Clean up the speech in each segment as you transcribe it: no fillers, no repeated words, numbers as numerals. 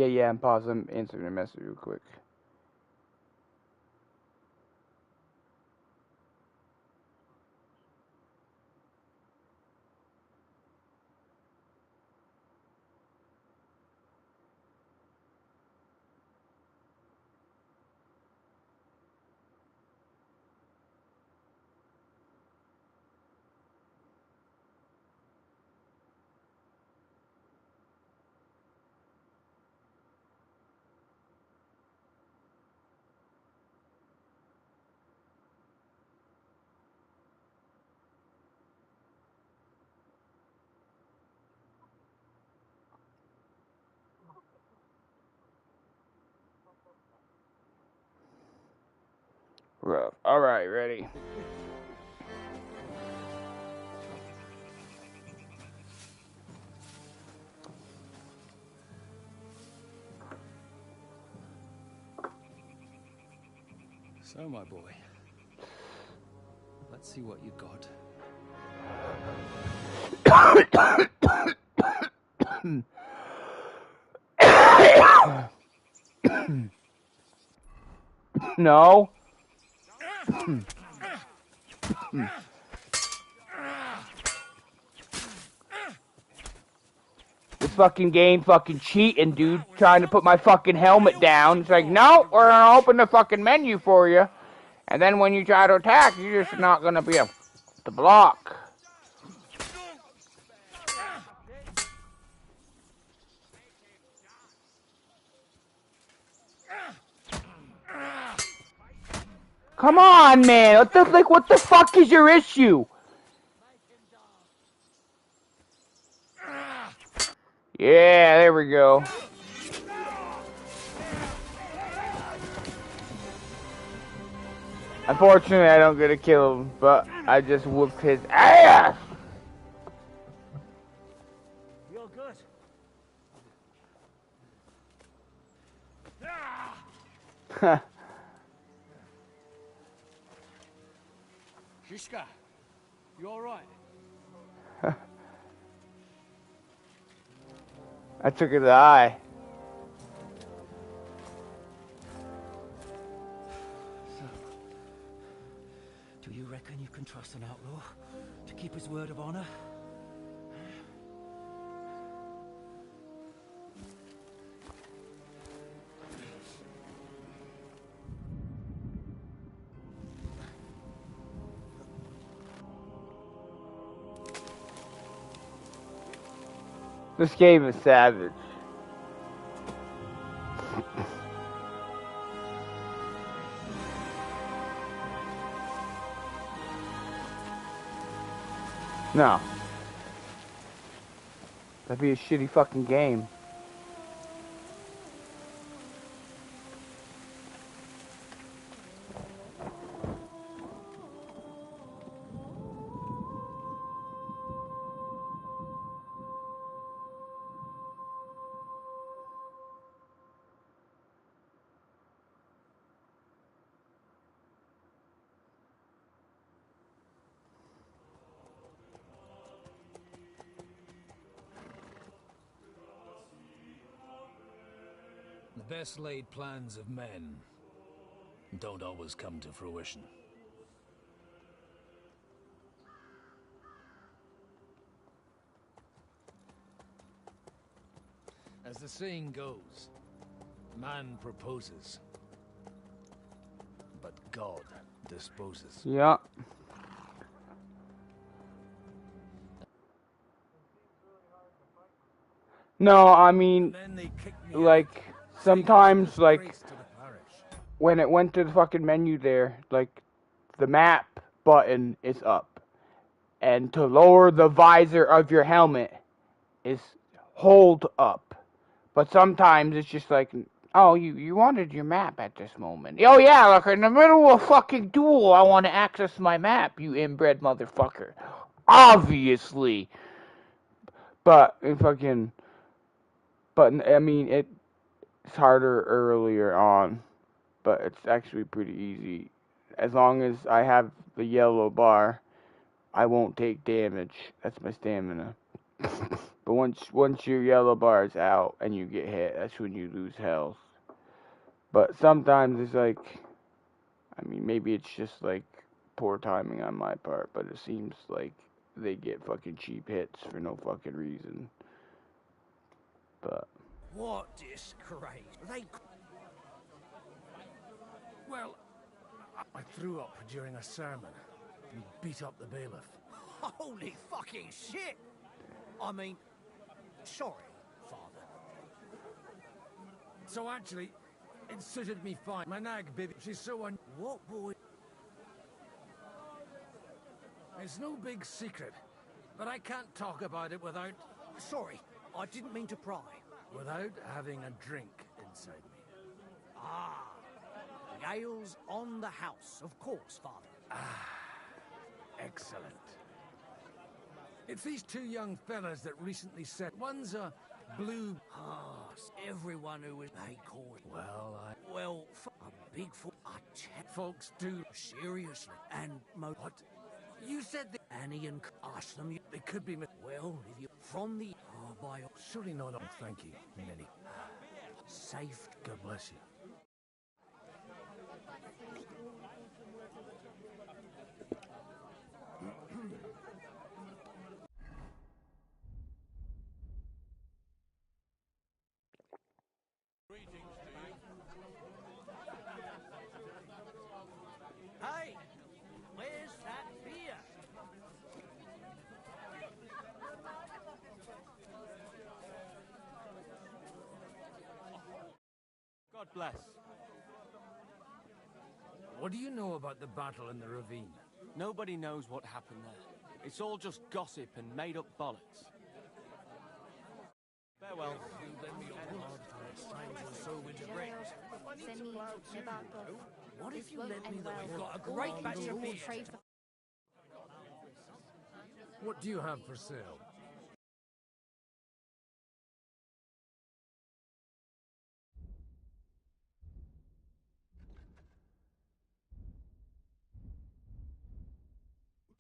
Yeah, and pause and answer the message real quick. Rough. Alright, ready. So, my boy, let's see what you got. No. This fucking game fucking cheating, dude. Trying to put my fucking helmet down. It's like, no, we're gonna open the fucking menu for you. And then when you try to attack, you're just not gonna be able to block. Come on, man. What the fuck is your issue? Yeah, there we go. Unfortunately, I don't get a kill, but I just whooped his ass. You're good. Shishka, you all right? I took his eye. So, do you reckon you can trust an outlaw to keep his word of honor? This game is savage. No. That'd be a shitty fucking game. The best laid plans of men don't always come to fruition. As the saying goes, man proposes, but God disposes. Yeah. No, I mean, like, sometimes, like, when it went to the fucking menu there, like, the map button is up. And to lower the visor of your helmet is hold up. But sometimes it's just like, oh, you wanted your map at this moment. Oh yeah, look, in the middle of fucking Duel, I want to access my map, you inbred motherfucker. Obviously. But, I mean, it's harder earlier on. But it's actually pretty easy. As long as I have the yellow bar, I won't take damage. That's my stamina. But once your yellow bar is out and you get hit, that's when you lose health. But sometimes it's like, I mean, maybe it's just like poor timing on my part, but it seems like they get fucking cheap hits for no fucking reason. But What disgrace. They... Well, I threw up during a sermon and beat up the bailiff. Holy fucking shit! I mean, sorry, Father. So actually, it suited me fine. My nag, baby, she's so What boy? It's no big secret, but I can't talk about it without Sorry, I didn't mean to pry. having a drink inside me. Ah, the ale's on the house, of course, Father. Excellent. It's these two young fellas that recently said one's a blue. Ah, everyone who is they call it. Well, a big foot, a chat. Folks do. Seriously, and what? You said that Annie and ask them. they could be. Well, if you from the by Surely not. Oh, thank you, Minnie. safe. God bless you. Hey, where's that beer? God bless. What do you know about the battle in the ravine? Nobody knows what happened there. It's all just gossip and made-up bollocks. Farewell. What if you let me know we've got a great batch of beer? What do you have for sale?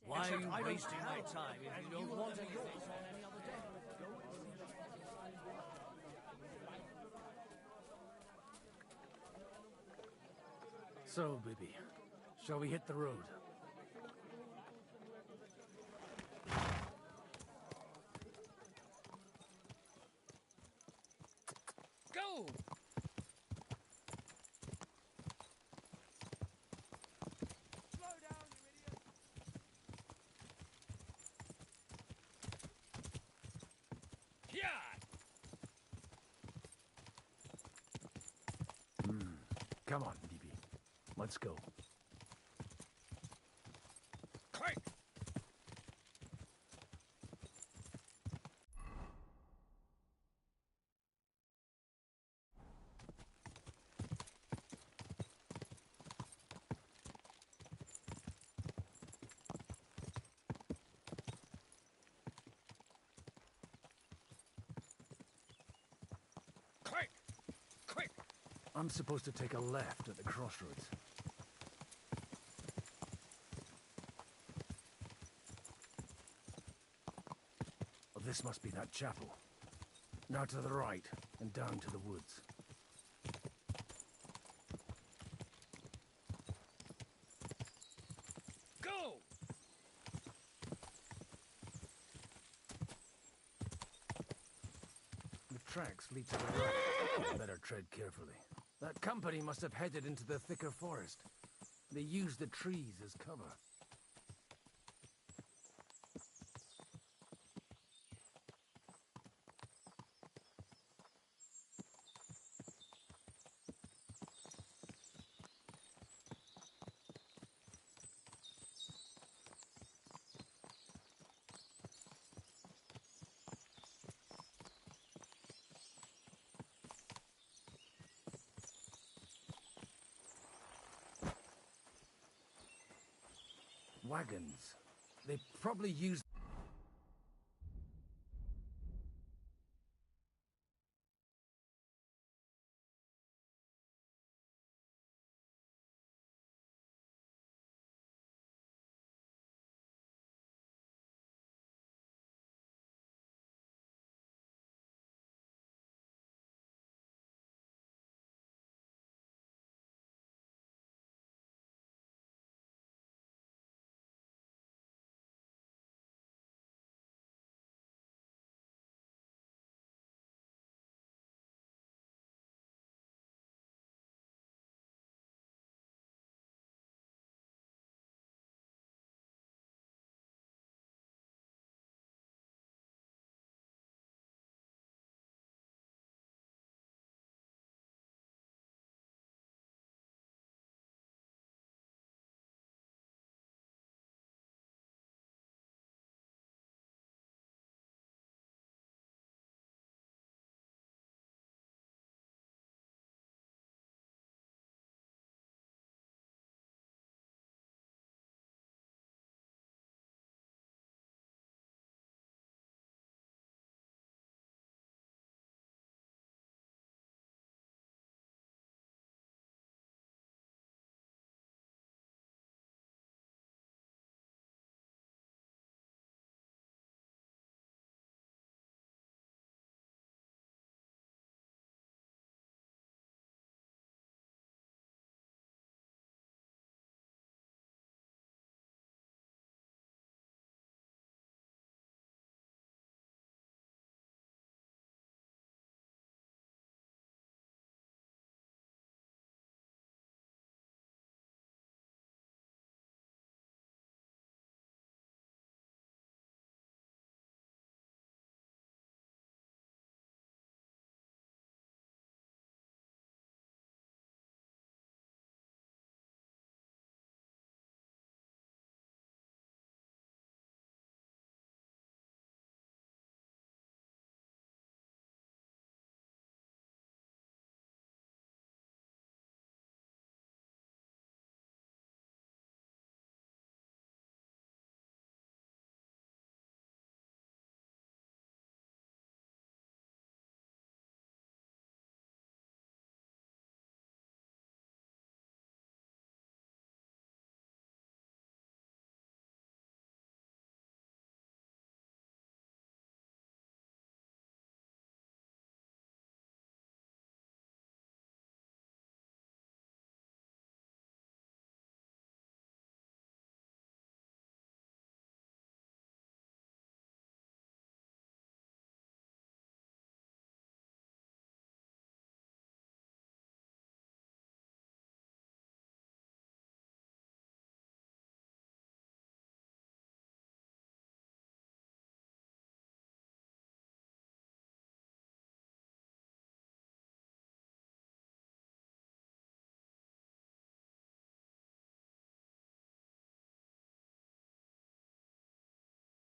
Why are you wasting my time if you don't want to go? So, baby, shall we hit the road? Go! Come on, BB. Let's go. Quick! Quick! Quick! I'm supposed to take a left at the crossroads. Well, this must be that chapel. Now to the right, and down to the woods. Go! The tracks lead to the right. Better tread carefully. That company must have headed into the thicker forest. They used the trees as cover. Wagons. They probably used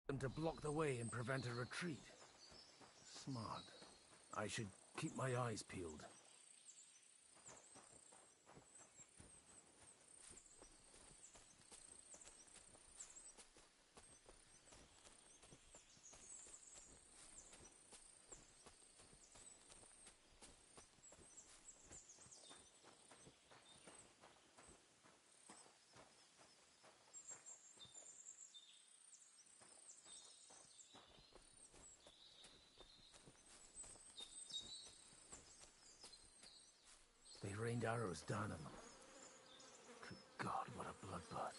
Them to block the way and prevent a retreat. Smart. I should keep my eyes peeled. They rained arrows down on them. Good God, what a bloodbath.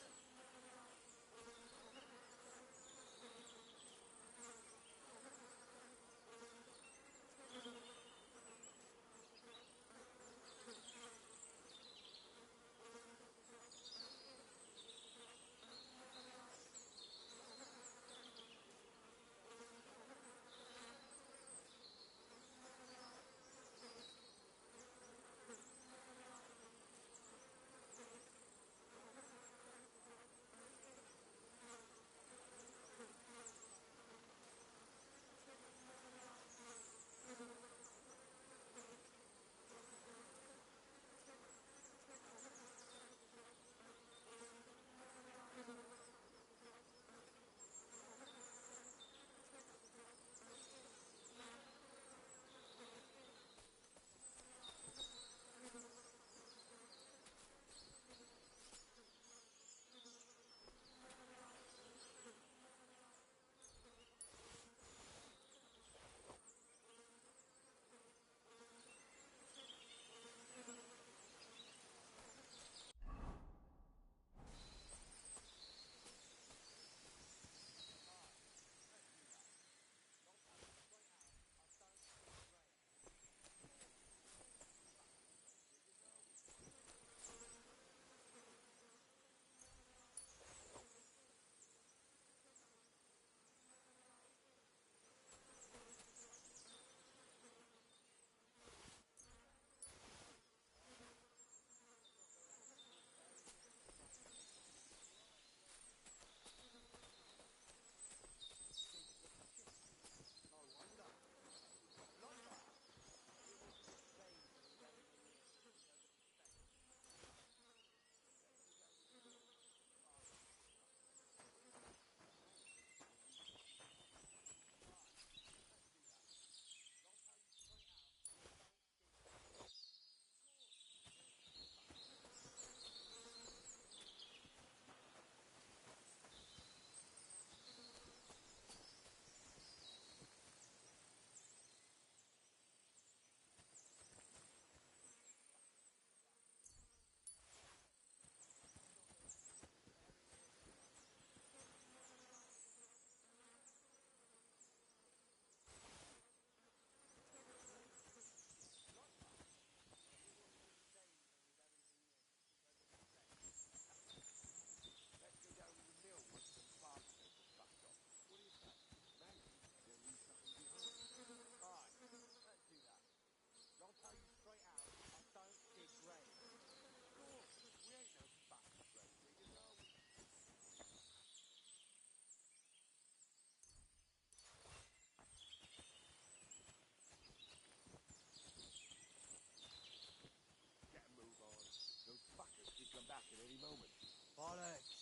Bollocks!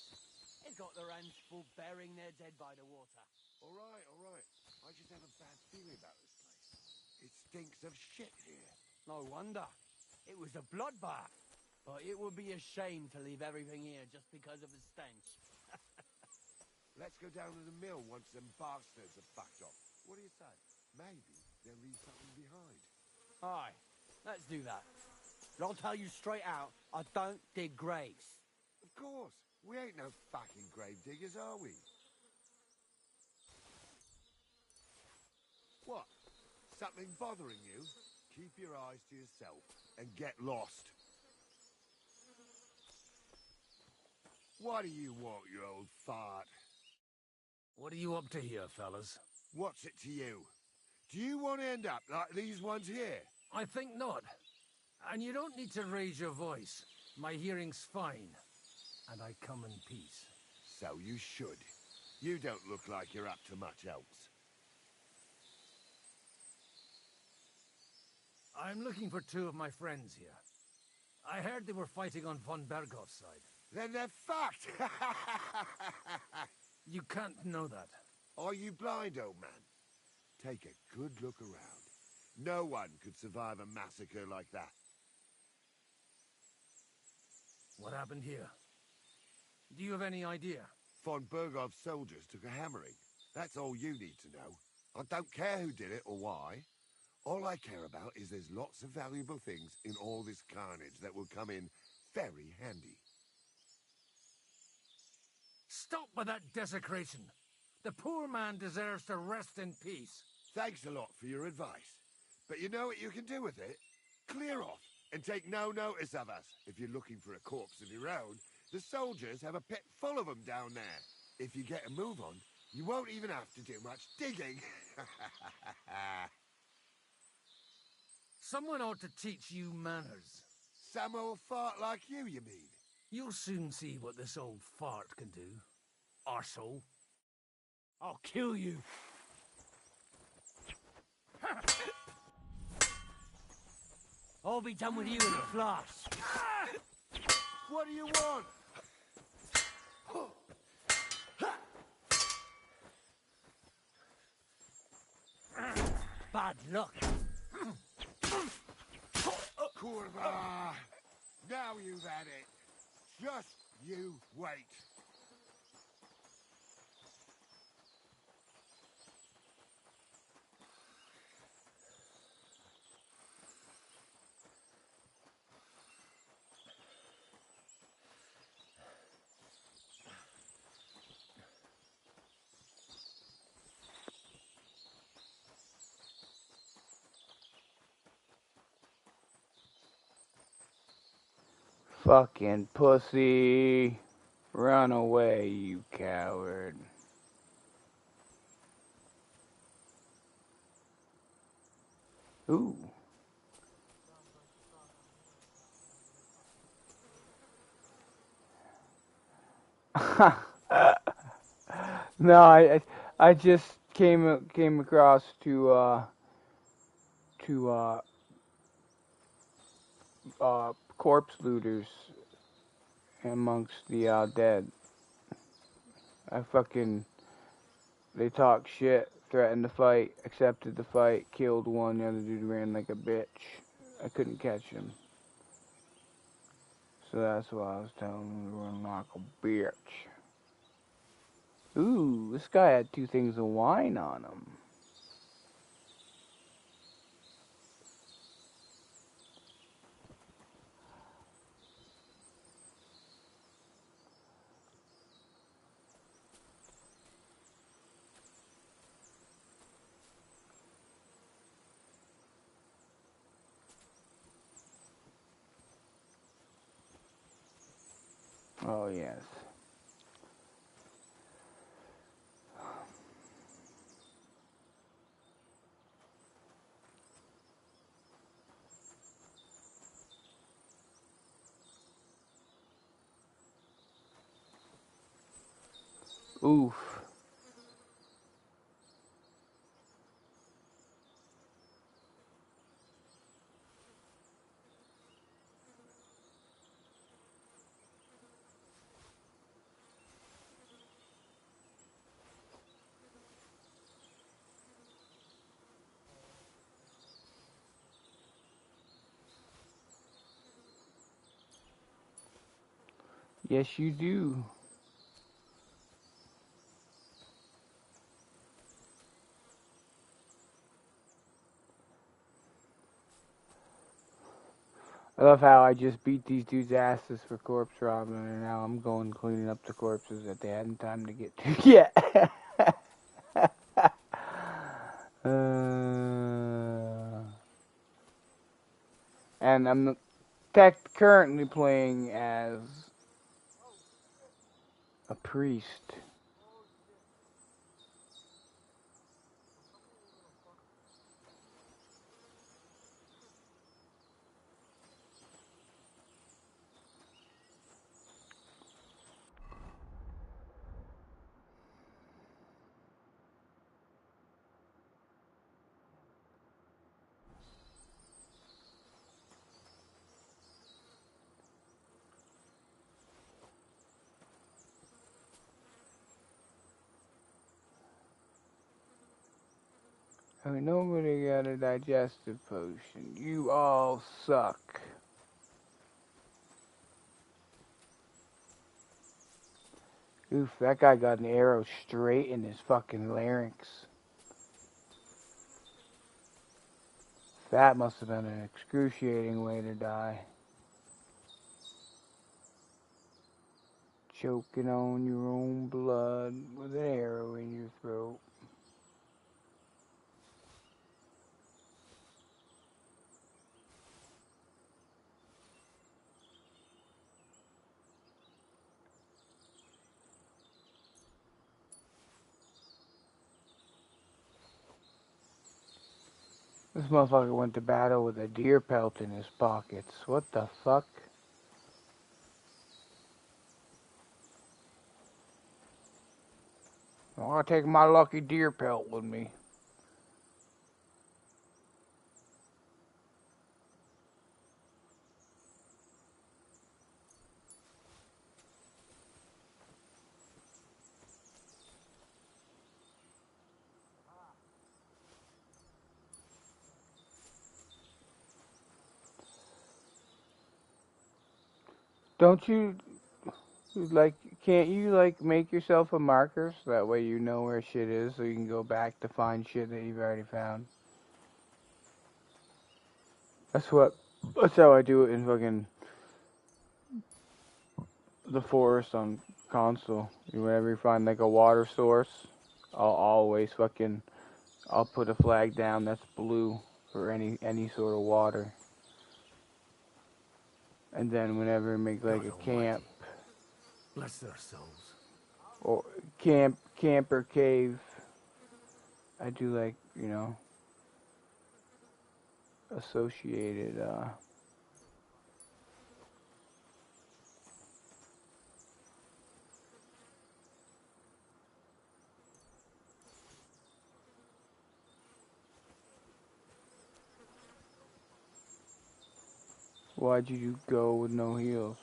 They've got their hands full burying their dead by the water. All right, all right. I just have a bad feeling about this place. It stinks of shit here. No wonder. It was a bloodbath. But it would be a shame to leave everything here just because of the stench. Let's go down to the mill once them bastards are backed off. What do you say? Maybe they'll leave something behind. Aye, let's do that. But I'll tell you straight out, I don't dig graves. Of course. We ain't no fucking grave diggers, are we? What? Something bothering you? Keep your eyes to yourself and get lost. What do you want, you old fart? What are you up to here, fellas? What's it to you? Do you want to end up like these ones here? I think not. And you don't need to raise your voice. My hearing's fine. And I come in peace. So you should. You don't look like you're up to much else. I'm looking for two of my friends here. I heard they were fighting on von Bergov's side. Then they're fucked! You can't know that. Are you blind, old man? Take a good look around. No one could survive a massacre like that. What happened here? Do you have any idea? Von Bergov's soldiers took a hammering. That's all you need to know. I don't care who did it or why. All I care about is there's lots of valuable things in all this carnage that will come in very handy. Stop with that desecration! The poor man deserves to rest in peace. Thanks a lot for your advice. But you know what you can do with it? Clear off and take no notice of us. If you're looking for a corpse of your own, the soldiers have a pit full of them down there. If you get a move on, you won't even have to do much digging. Someone ought to teach you manners. Some old fart like you mean? You'll soon see what this old fart can do. Arsehole. I'll kill you. I'll be done with you in a flash. What do you want? Bad luck. Kurva! Now you've had it. Just you wait. Fucking pussy. Run away, you coward. Ooh. No, I just came across to corpse looters amongst the dead. They talk shit, threatened to fight, accepted the fight, killed one, the other dude ran like a bitch. I couldn't catch him. So that's why I was telling him to run like a bitch. Ooh, this guy had 2 things of wine on him. Oh, yes. Oof. Yes, you do. I love how I just beat these dudes' asses for corpse robbing, and now I'm going cleaning up the corpses that they hadn't time to get to yet. And I'm currently playing as a priest. I mean, nobody got a digestive potion. You all suck. Oof, that guy got an arrow straight in his fucking larynx. That must have been an excruciating way to die. Choking on your own blood with an arrow in your throat. This motherfucker went to battle with a deer pelt in his pockets. What the fuck? I'm gonna take my lucky deer pelt with me. Don't you, like, can't you, like, make yourself a marker so that way you know where shit is so you can go back to find shit that you've already found? That's how I do it in fucking the forest on console. Whenever you find, like, a water source, I'll put a flag down that's blue for any sort of water. And then whenever I make, like, God a camp, almighty. Bless their souls. or camp or cave, I do, like, associated, why'd you go with no heals?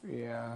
Yeah.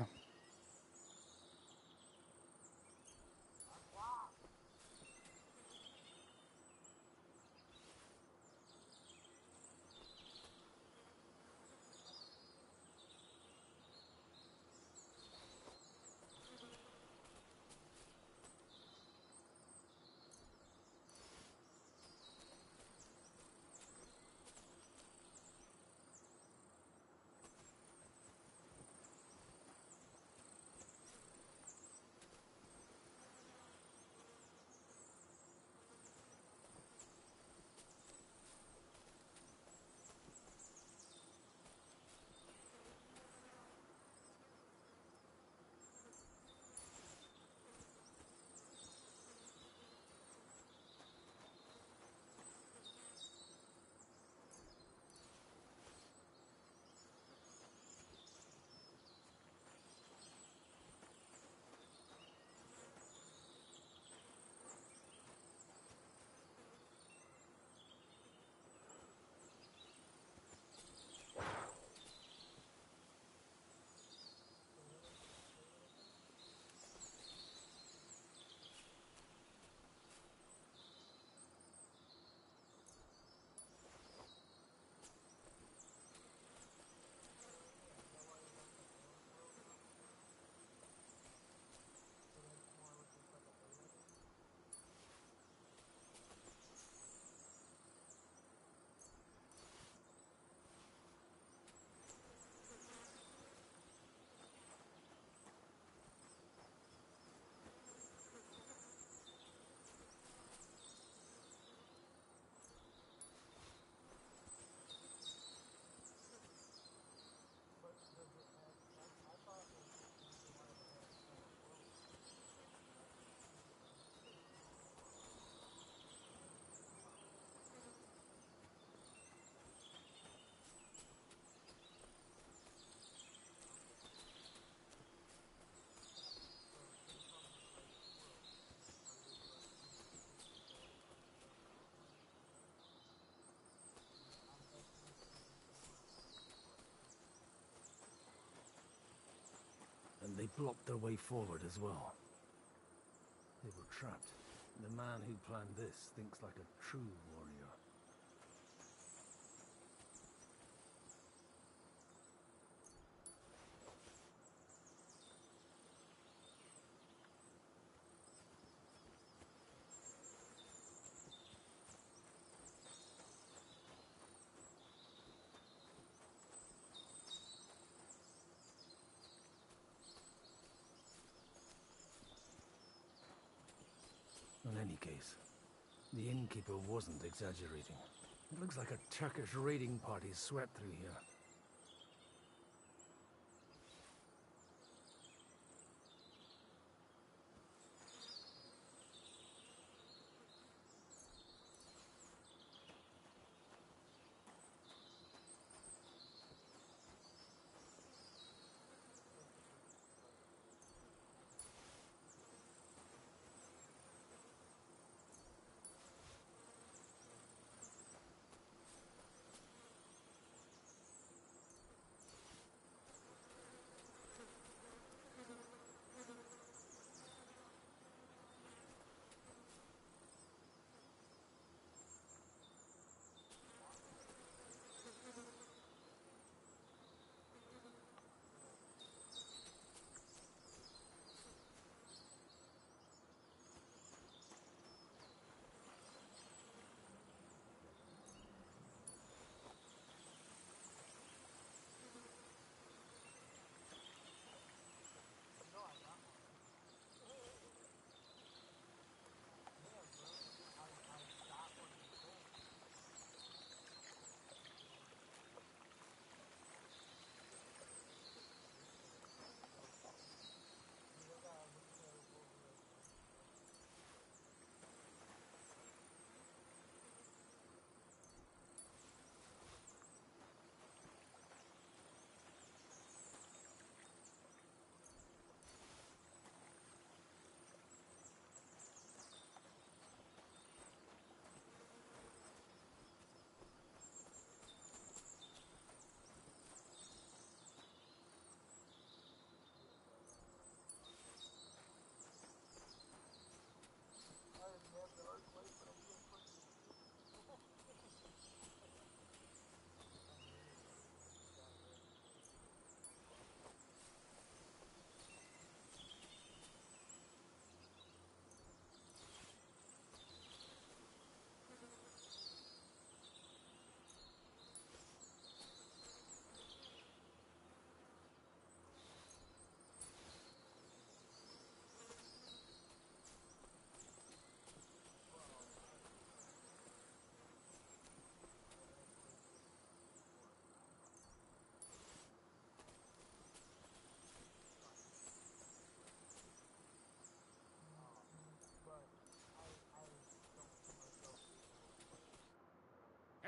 They blocked their way forward as well. They were trapped. The man who planned this thinks like a true warrior. In any case, the innkeeper wasn't exaggerating. It looks like a Turkish raiding party swept through here.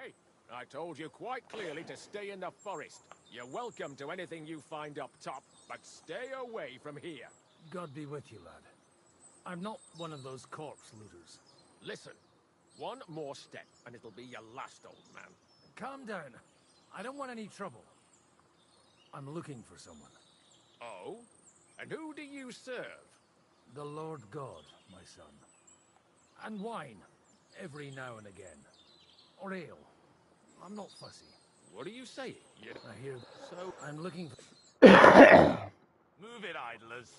Hey, I told you quite clearly to stay in the forest. You're welcome to anything you find up top, but stay away from here. God be with you, lad. I'm not one of those corpse looters. Listen, one more step and it'll be your last, old man. Calm down. I don't want any trouble. I'm looking for someone. Oh? And who do you serve? The Lord God, my son. And wine, every now and again. Or ale. I'm not fussy. What are you saying? I hear... So, I'm looking for... Move it, idlers.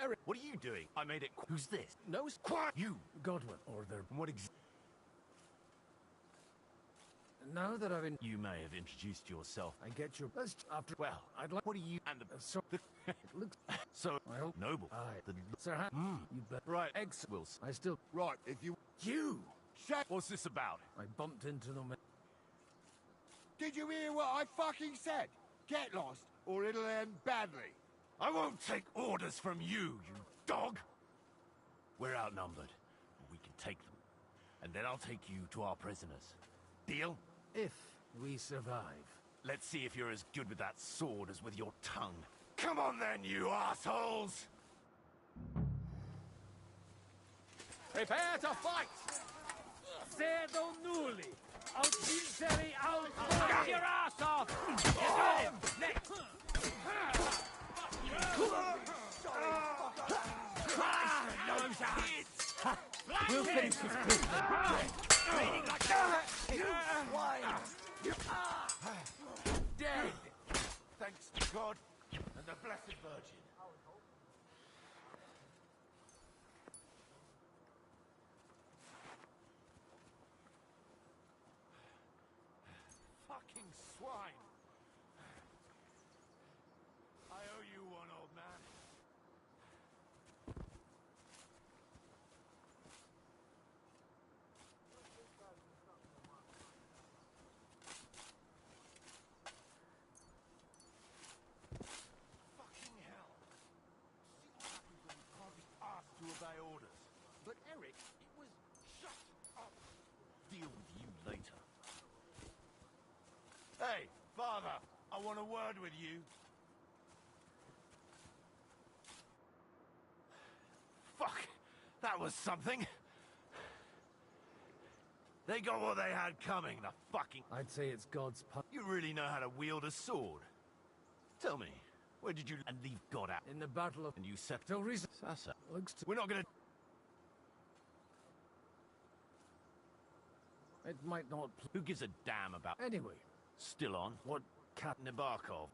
Eric, what are you doing? I made it... Who's this? no... Quiet! You! Godwin, or their... What Now that I've been... You may have introduced yourself. I get your... Let's... After... Well, I'd like... what are you... And the... So... the It looks... so... I hope... Noble. Aye. The... Sir Han... You bet... Right. Eggs... Wilson. I still... Right, if you... You! Shut... What's this about? I bumped into them... Did you hear what I fucking said? Get lost, or it'll end badly. I won't take orders from you, you dog! We're outnumbered. We can take them. And then I'll take you to our prisoners. Deal? If we survive. Let's see if you're as good with that sword as with your tongue. Come on then, you assholes! prepare to fight! Cedo nulli! Auxiliary out! Get your ass off! Get him! Next! We'll finish this business. Dead! Thanks to God and the Blessed Virgin. Fucking swine! I owe you one, old man. Fucking hell. See what happens when you can't be asked to obey orders. But Eric, it was shut up. Deal with you later. Hey, father, I want a word with you. Fuck, that was something. They got what they had coming, the fucking... I'd say it's God's You really know how to wield a sword. Tell me, where did you... and leave God out? in the battle of... And you set... Till reason Sasa. looks to... We're not gonna... It might not... Who gives a damn about... Anyway, Still on? what cat... Nabokov.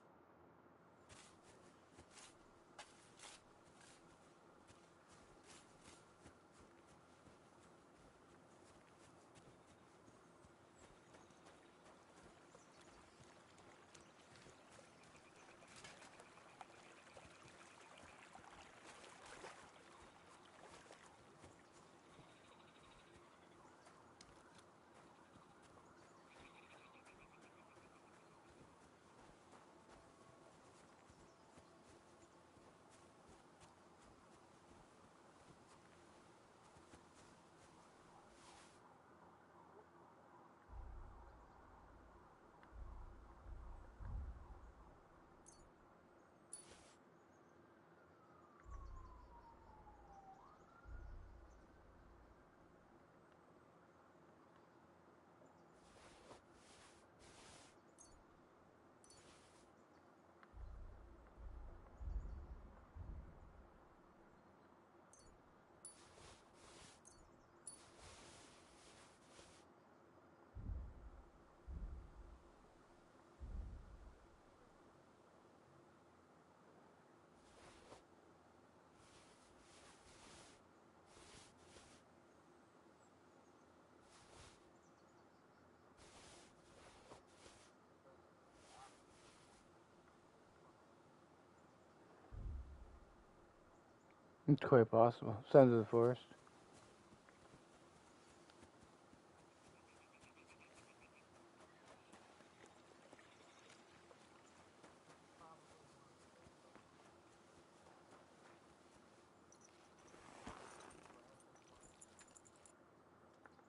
It's quite possible. Sons of the Forest.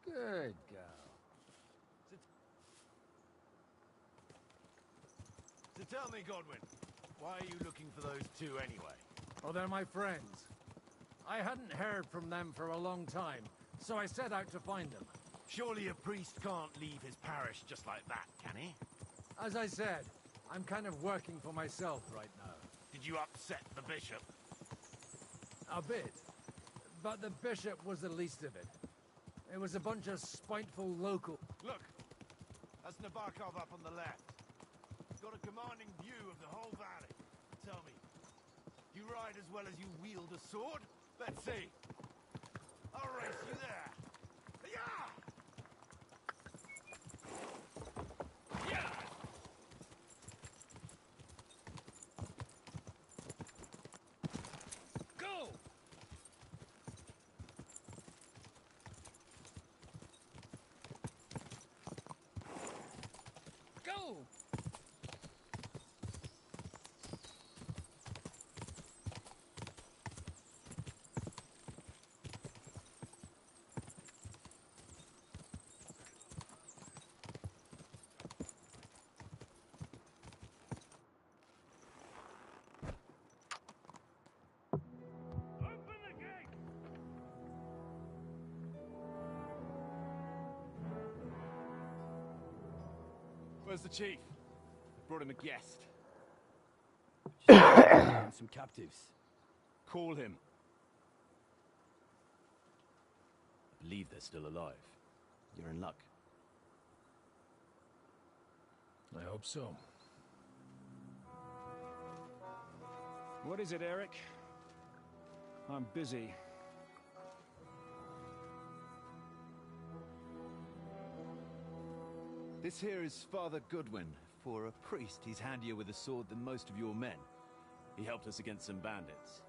Good girl. So tell me, Godwin, why are you looking for those two anyway? Oh, they're my friends. I hadn't heard from them for a long time, so I set out to find them. Surely a priest can't leave his parish just like that, can he? As I said, I'm kind of working for myself right now. Did you upset the bishop? A bit. But the bishop was the least of it. It was a bunch of spiteful local... Look, that's Nabokov up on the left. He's got a commanding view of the whole valley. Tell me, you ride as well as you wield a sword? Let's see. I'll race you there. Yeah! Yeah! Go! Go! Where's the chief? Brought him a guest. and some captives. Call him. I believe they're still alive. You're in luck. I hope so. What is it, Eric? I'm busy. This here is Father Goodwin. For a priest, he's handier with a sword than most of your men. He helped us against some bandits.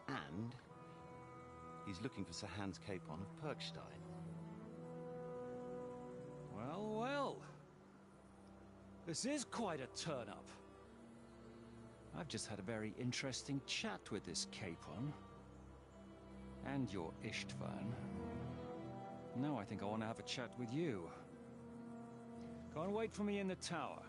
And he's looking for Sir Hans Capon of Perkstein. Well, well. This is quite a turn-up. I've just had a very interesting chat with this Capon. And your Istvan. Now I think I want to have a chat with you. Go and wait for me in the tower.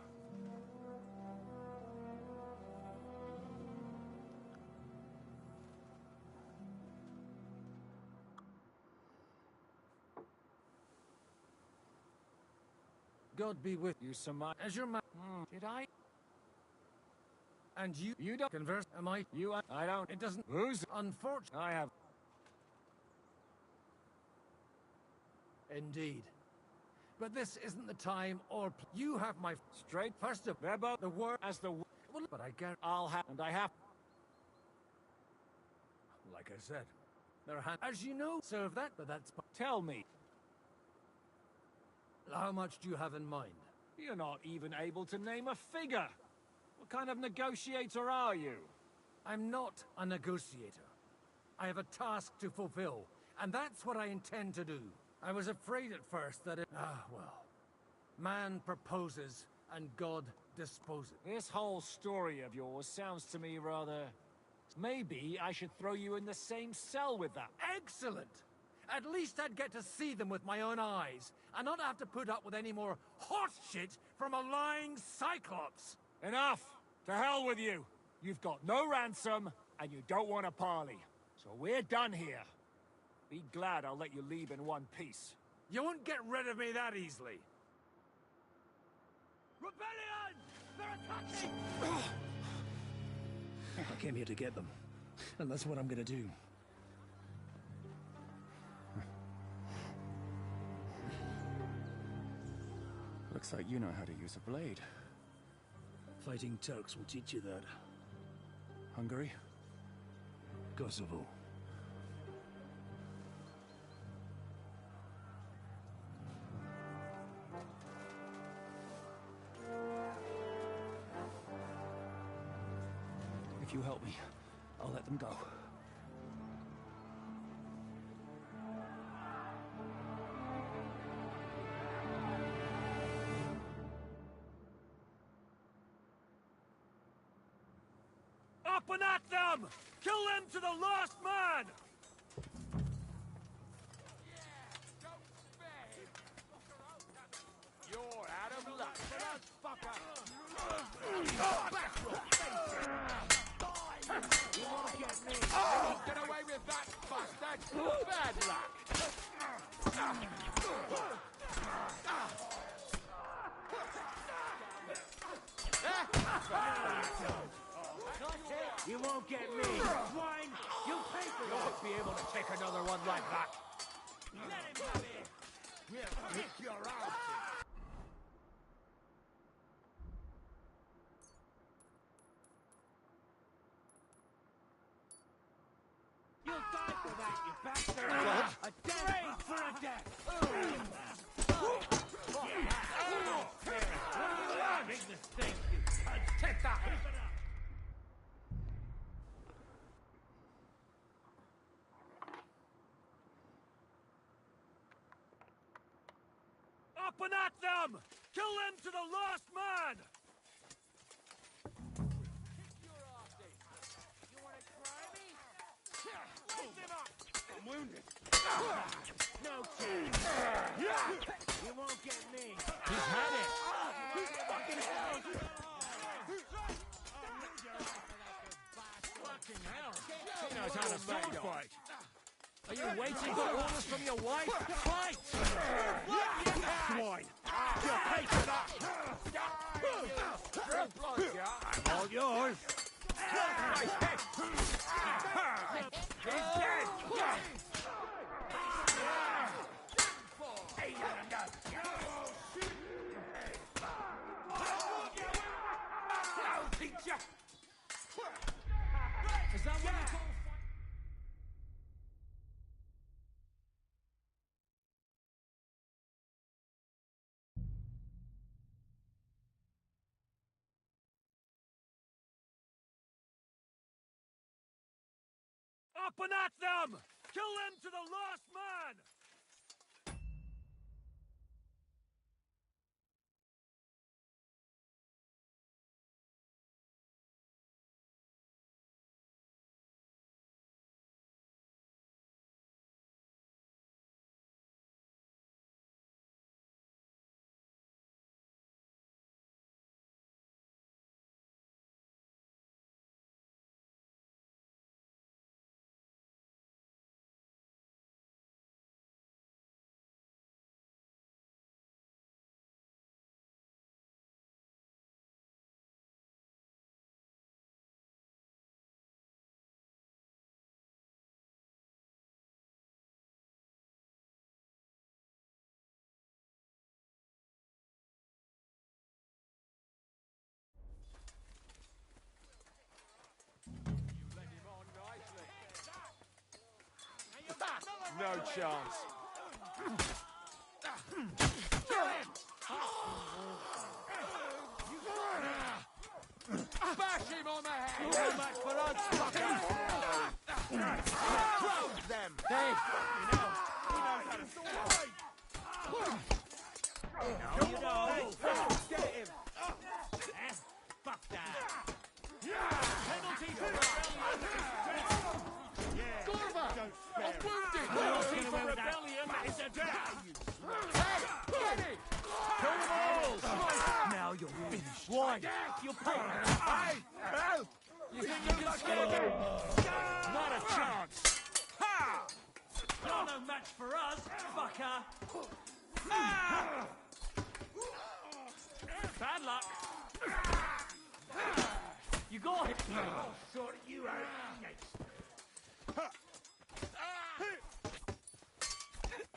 God be with you, Sir Mike. As your man, did I? And you don't converse, am I? I don't. It doesn't. Who's? Unfortunate. I have. Indeed. But this isn't the time or you have my straight first of the word as the well, but I get I'll have, and I have. like I said. Their hand as you know, serve that, but that's Tell me. how much do you have in mind? You're not even able to name a figure. What kind of negotiator are you? I'm not a negotiator. I have a task to fulfill, and that's what I intend to do. I was afraid at first that well. Man proposes, and God disposes. This whole story of yours sounds to me rather... Maybe I should throw you in the same cell with that. Excellent! At least I'd get to see them with my own eyes, and not have to put up with any more horse shit from a lying cyclops! Enough! To hell with you! You've got no ransom, and you don't want a parley. So we're done here. Be glad I'll let you leave in one piece. You won't get rid of me that easily. Rebellion! They're attacking! I came here to get them. And that's what I'm gonna do. Looks like you know how to use a blade. Fighting Turks will teach you that. Hungary? Kosovo. If you help me, I'll let them go. Up and at them! Kill them to the last man! You're out of luck. Get away with that, bastard! Bad luck! You won't get me! Swine! You pay for You won't be able to take another one like that. Let him have it! We'll kick your ass! You'll die for that, you bastard! A death for a death! Big mistake, you cunt! Take that! Up and at them! Kill them to the last man! I'm wounded. No chance. You won't get me. He's had it! Fucking hell! Fucking hell! He knows how to sword fight! Are you waiting for orders from your wife? Fight! Swine! You'll pay for that! I'm all yours. Is that what you call Up and at them! Kill them to the last man! No chance. Bash him on the head! No match for us, fucker! Close them! Hey! He knows how to fight! No, you don't. Get him! Fuck that. Penalty for rebellion! Gorva! I'm wounded! Penalty for rebellion is a death! Hey! Get it! Kill them all! Now you're finished. Why? You're paying! Hey! Help! You think you can scare me? Not a chance! Ha! You're no match for us, fucker. Bad luck! You got it. I'll sort you out next.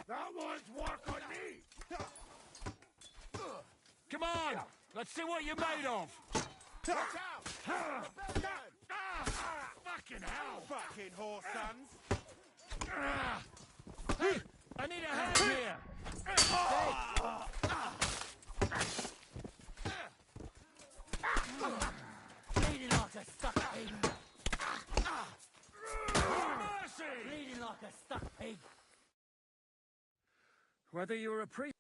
That one's work on me! Come on! Let's see what you're made of! Watch out! Fucking hell! Fucking horse sons. Hey! I need a hand here! Bleeding like a stuck pig. Mercy! Bleeding like a stuck pig. Whether you're a priest...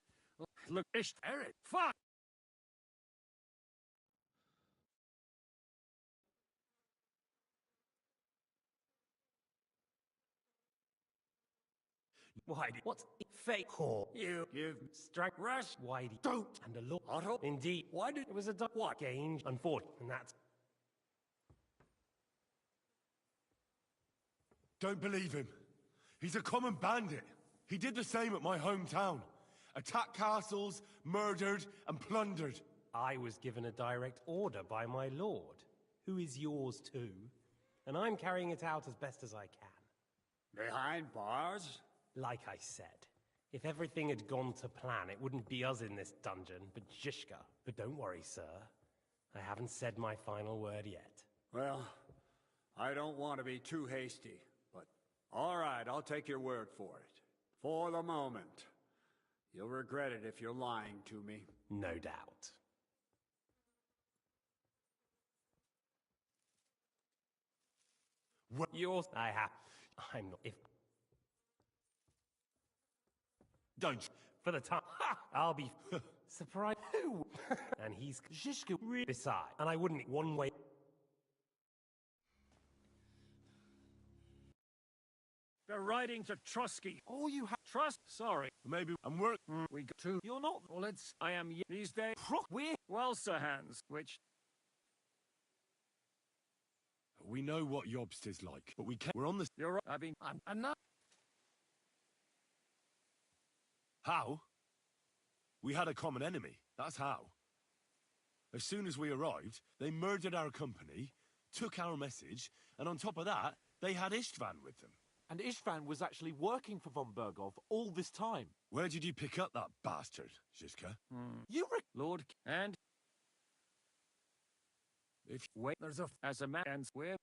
Look, Eric, fuck! Whitey, what's it fake for? You've struck Rush, Whitey. Don't! And a lot. Otto? Indeed. Why did it was a what? Game, unfortunate, and that's... Don't believe him. He's a common bandit. He did the same at my hometown. Attacked castles, murdered, and plundered. I was given a direct order by my lord, who is yours too, and I'm carrying it out as best as I can. Behind bars? Like I said, if everything had gone to plan, it wouldn't be us in this dungeon, but Zhishka. But don't worry, sir. I haven't said my final word yet. Well, I don't want to be too hasty, but all right, I'll take your word for it. For the moment. You'll regret it if you're lying to me. No doubt. Yours, I have. I'm not. If. Don't. For the time. I'll be surprised. Who? And he's Zhishka beside. And I wouldn't one way. They're riding to Trusky. All you have. Trust? Sorry. Maybe I'm work. We got two. You're not. Well, I am these days. We're. Well, Sir Hans, which... We know what Yobst is like, but we can't. We're on the. You're right. I'm not... How? We had a common enemy. That's how. As soon as we arrived, they murdered our company, took our message, and on top of that, they had Istvan with them. And Istvan was actually working for von Bergov all this time. Where did you pick up that bastard, Zizka? You Lord, and If wait, there's a as a man and where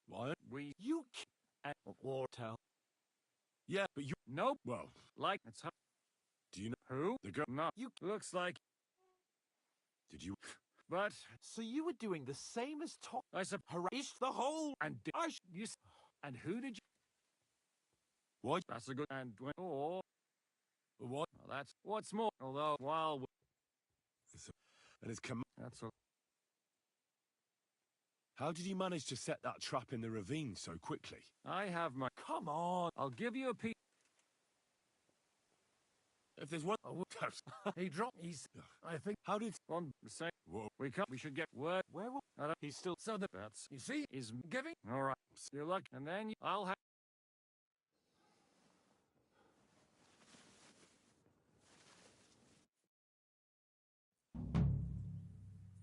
what? You and war tell. Yeah, but you Nope. well, Like it's how. do you know Who? the girl? No. You looks like. Did you? But So you were doing the same as Tom. I suppose Harassed the whole. and you and who did you? What? That's a good and or What? well, that's what's more. Although while And his command. that's a How did you manage to set that trap in the ravine so quickly? I have my. Come on. I'll give you a piece. If there's one, He dropped. He's. I think. how did? One say Whoa. we should get word. Where will I don't, he's still? So the. that's You see, is giving. all right. You're lucky, and then I'll have.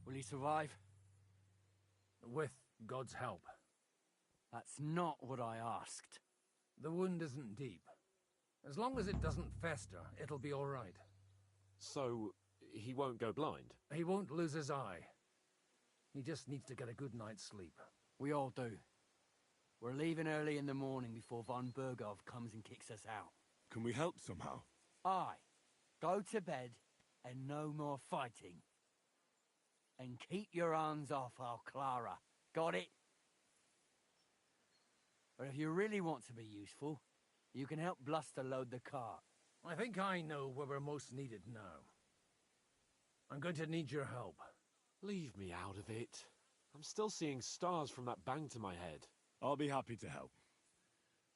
Will he survive? With God's help. That's not what I asked. The wound isn't deep. As long as it doesn't fester, it'll be all right. So he won't go blind. He won't lose his eye. He just needs to get a good night's sleep. We all do. We're leaving early in the morning before von Bergov comes and kicks us out. Can we help somehow? Aye. Go to bed and no more fighting. And keep your hands off our Clara. Got it? But if you really want to be useful, you can help Bluster load the cart. I think I know where we're most needed now. I'm going to need your help. Leave me out of it. I'm still seeing stars from that bang to my head. I'll be happy to help.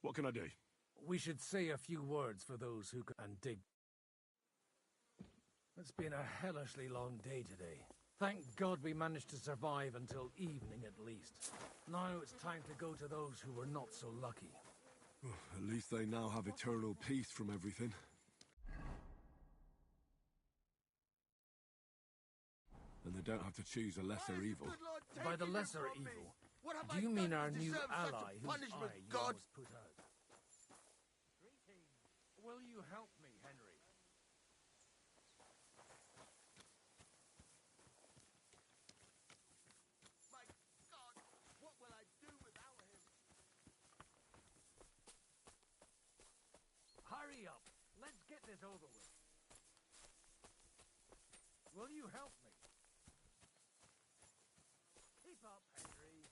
What can I do? We should say a few words for those who can and dig. It's been a hellishly long day today. Thank God we managed to survive until evening at least. Now it's time to go to those who were not so lucky. At least they now have eternal peace from everything. And they don't have to choose a lesser evil. By the lesser evil, do you mean our new ally whose eye you almost put out? Will you help me, Henry? My God, what will I do without him? Hurry up! Let's get this over with. Will you help me? Keep up, Henry.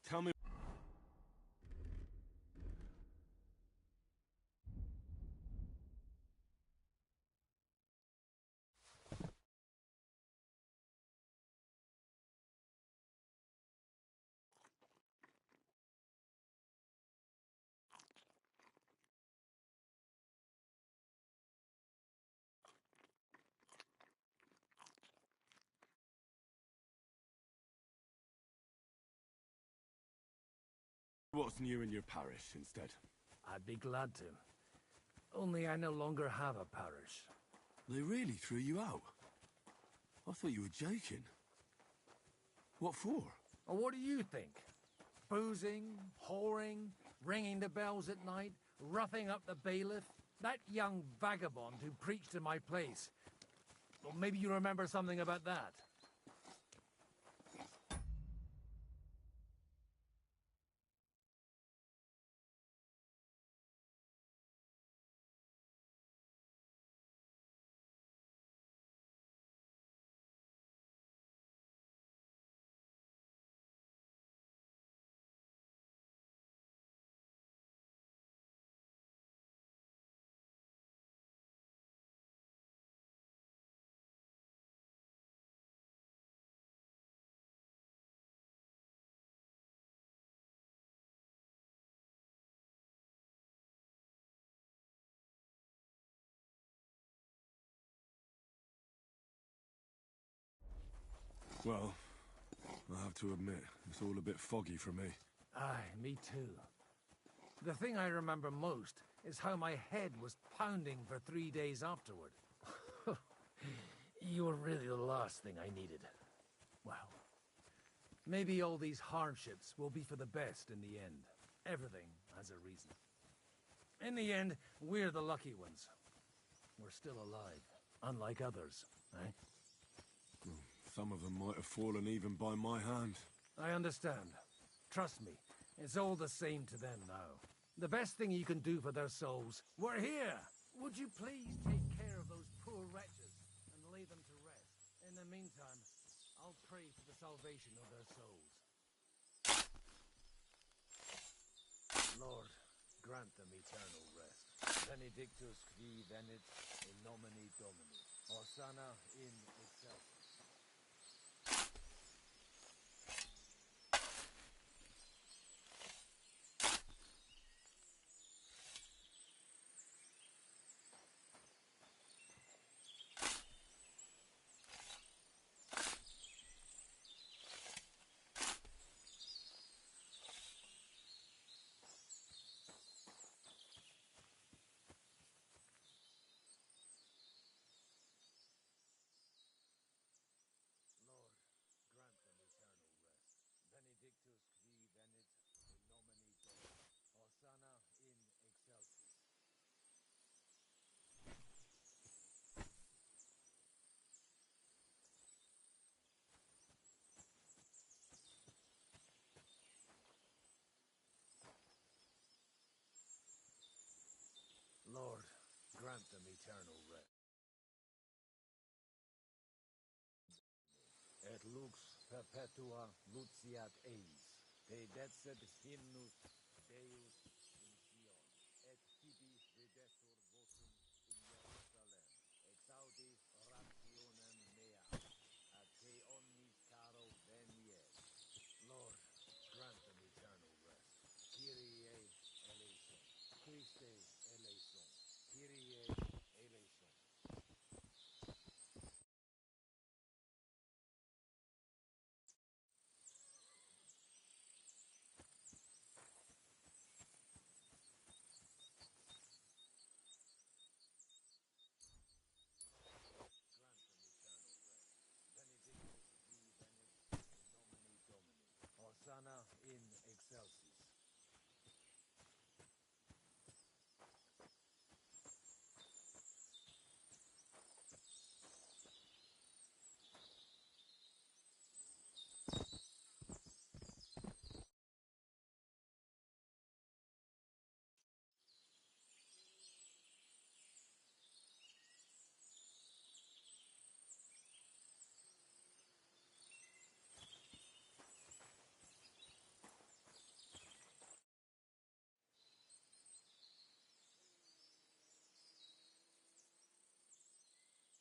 Tell me. What's new in your parish instead? I'd be glad to. Only I no longer have a parish. They really threw you out? I thought you were joking. What for? Or what do you think? Boozing, whoring, ringing the bells at night, roughing up the bailiff? That young vagabond who preached in my place. Well, maybe you remember something about that. Well, I have to admit, it's all a bit foggy for me. Aye, me too. The thing I remember most is how my head was pounding for 3 days afterward. You were really the last thing I needed. Well, maybe all these hardships will be for the best in the end. Everything has a reason. In the end, we're the lucky ones. We're still alive, unlike others, eh? Some of them might have fallen even by my hand. I understand. Trust me, it's all the same to them now. The best thing you can do for their souls, we're here! Would you please take care of those poor wretches and lay them to rest? In the meantime, I'll pray for the salvation of their souls. Lord, grant them eternal rest. Benedictus qui venit in nomine Domini. Hosanna in excelsis. Benedictus qui venit in nomine Domini. Hosanna in excelsis. Lord, grant them eternal rest. Et lux perpetua luciat eis. Te decet hymnus Deus in Sion. Et tibi videtur votum in Jerusalem. Exaudi rationem mea. A te omnis caro veniet. Lord, grant them eternal rest. Kyrie eleison. Christe eleison. Kyrie eleison. Hosanna in excelsis.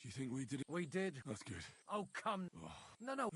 Do you think we did it? We did. That's good. Oh, come. Oh. No.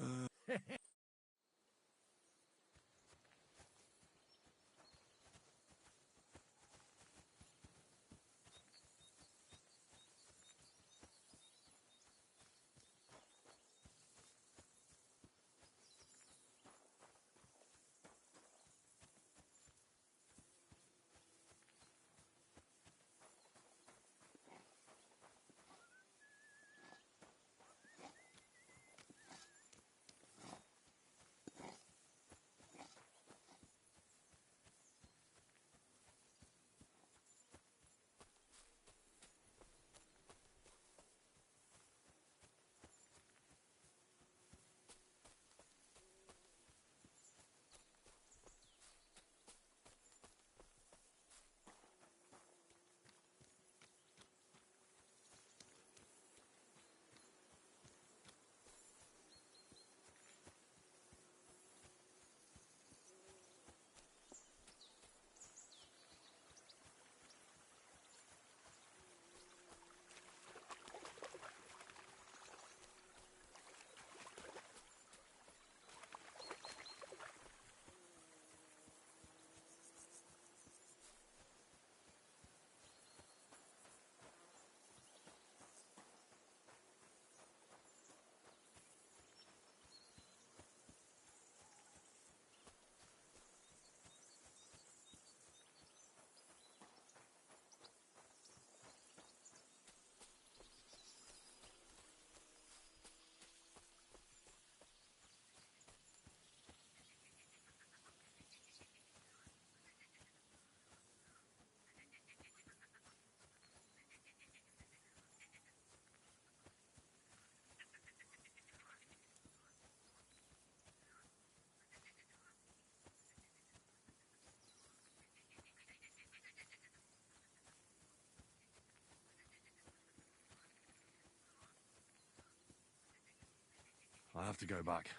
I have to go back.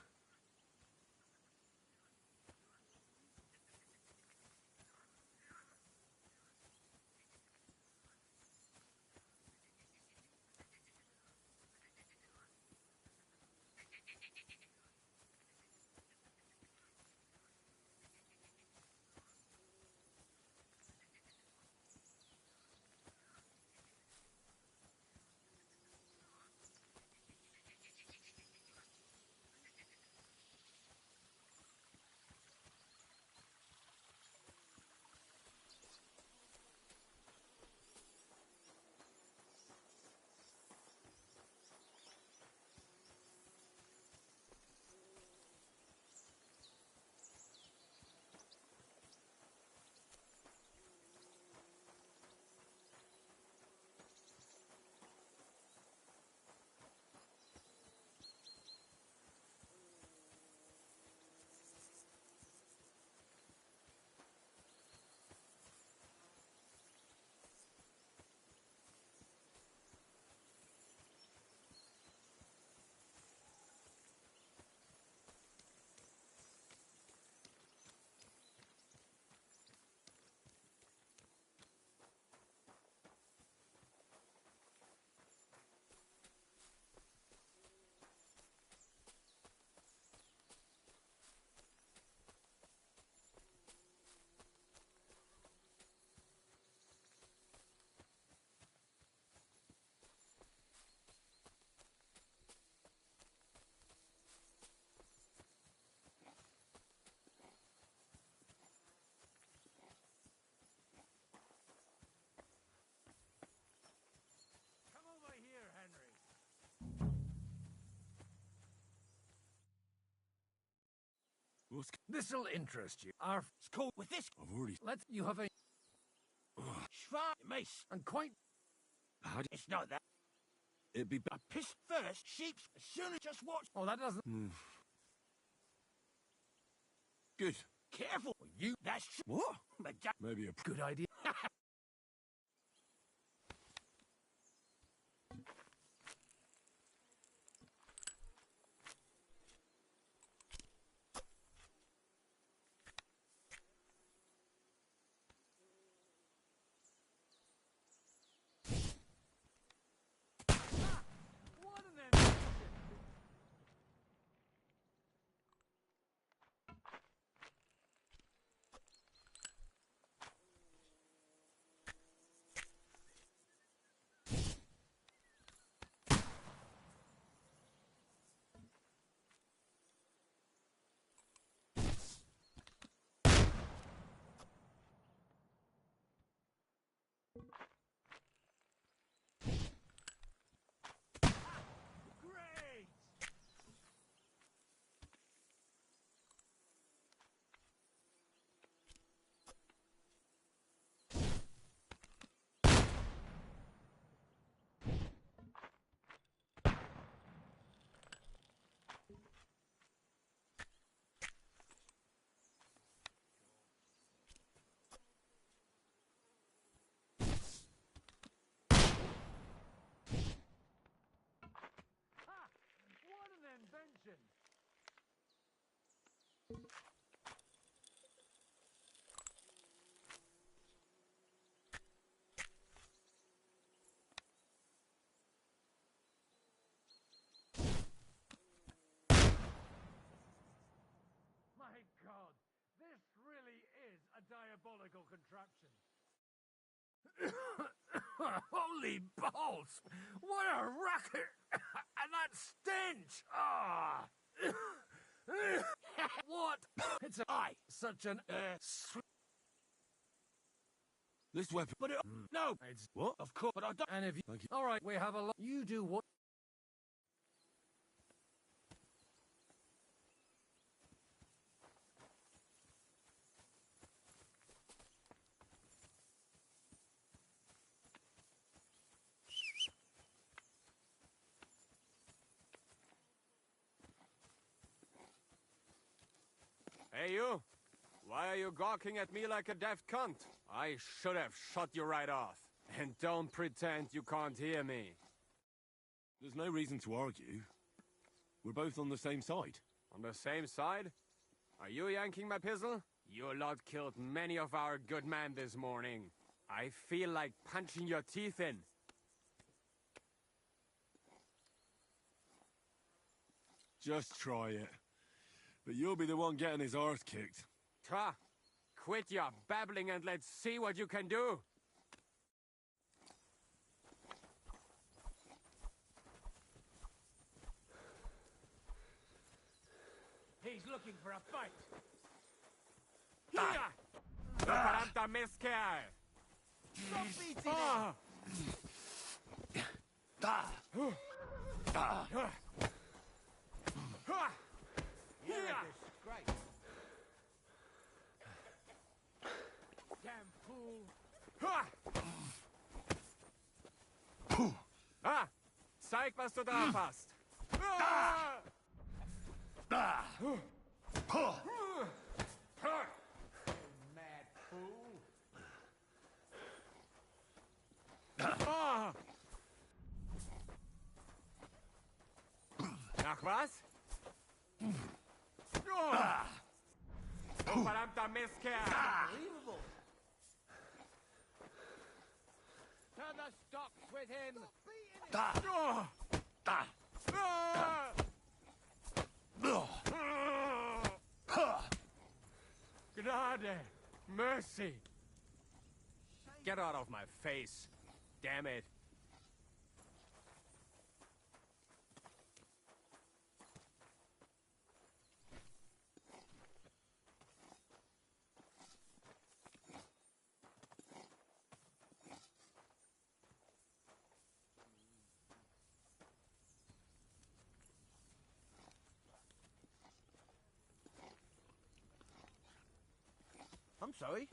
Come over here, Henry. This'll interest you. Our school with this. I've already... Let's you have a Schwa mace and quite. How do... It's not that. It'd be... A piss first, sheep's as soon as just watch. Oh, that doesn't. Good. Careful, you. That's true. What? But Maybe a... good idea. What an invention. Great. Ha! What an invention. My God, this really is a diabolical contraption. Holy balls! What a racket! And that stench! Ah! What? It's a eye. Such an This weapon... But it, no, it's what? Of course, but I don't. And if you, Thank you. all right, we have a lot. You do what? Hey, you! Why are you gawking at me like a daft cunt? I should have shut you right off. And don't pretend you can't hear me. There's no reason to argue. We're both on the same side. On the same side? Are you yanking my pistol? Your lot killed many of our good men this morning. I feel like punching your teeth in. Just try it. But you'll be the one getting his arse kicked. Tra, quit your babbling and let's see what you can do. He's looking for a fight. Verdammter Mistkerl! Stop beating him! You're a disgrace. Damn fool. Zeig, was du drauf hast! Mad fool. Ach was? Du verdammter Mistkerl! Unbelievable. To the stocks with him. Gnade! Mercy! Get out of my face! Damn it! I'm sorry.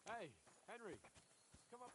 Hey, Henry, come up.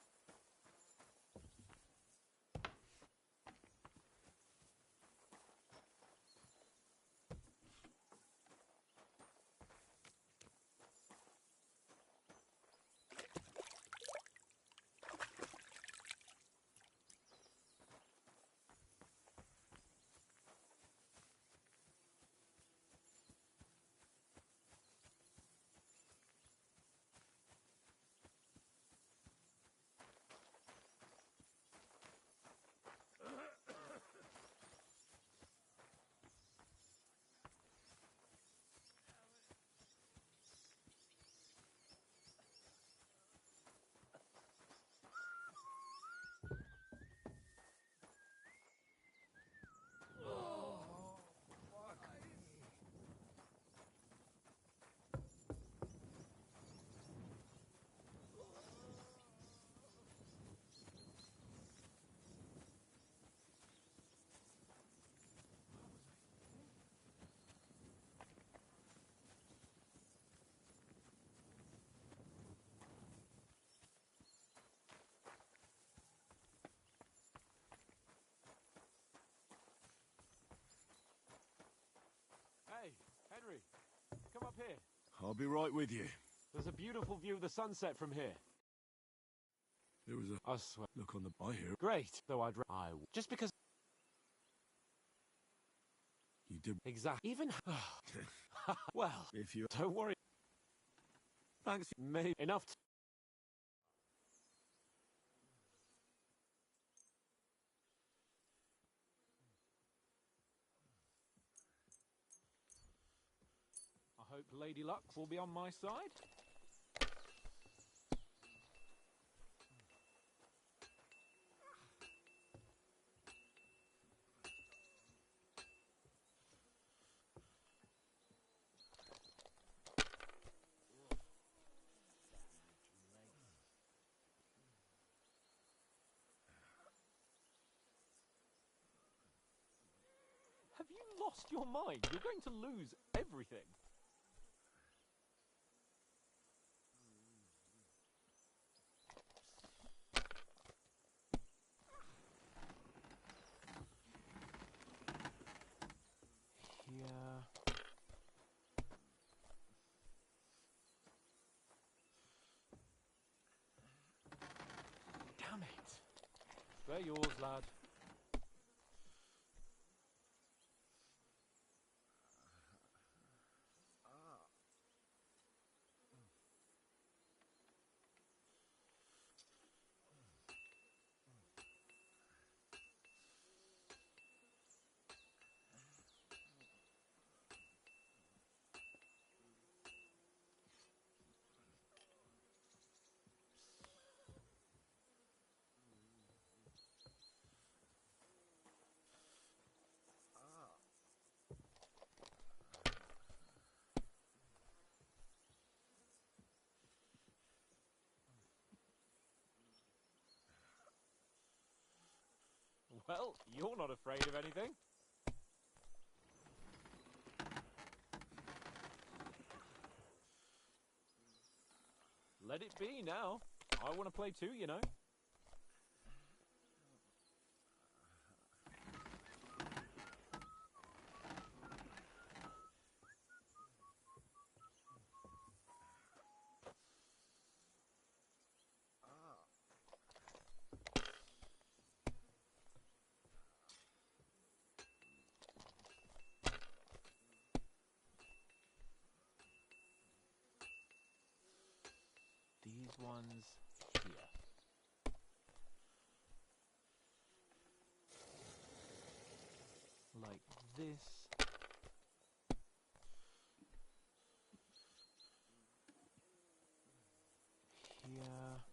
up here. I'll be right with you. There's a beautiful view of the sunset from here. There was a I swear. look on the I hear. Great. Though just because You did. exactly. Even well, If you don't worry. thanks. Maybe enough. I hope Lady Luck will be on my side. Have you lost your mind? You're going to lose everything. Here. Damn it. They're yours, lad. Well, you're not afraid of anything. Let it be now. I want to play too, you know. These ones here. Like this. Here.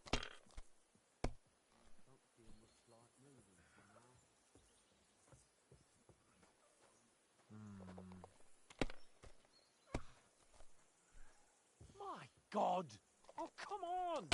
My God! Oh, come on!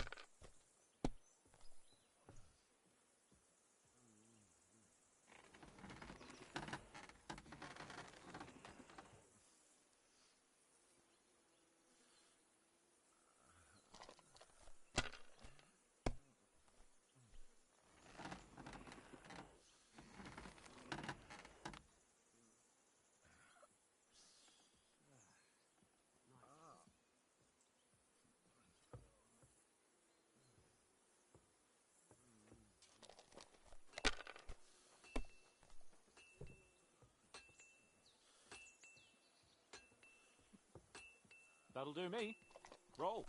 That'll do me. Roll.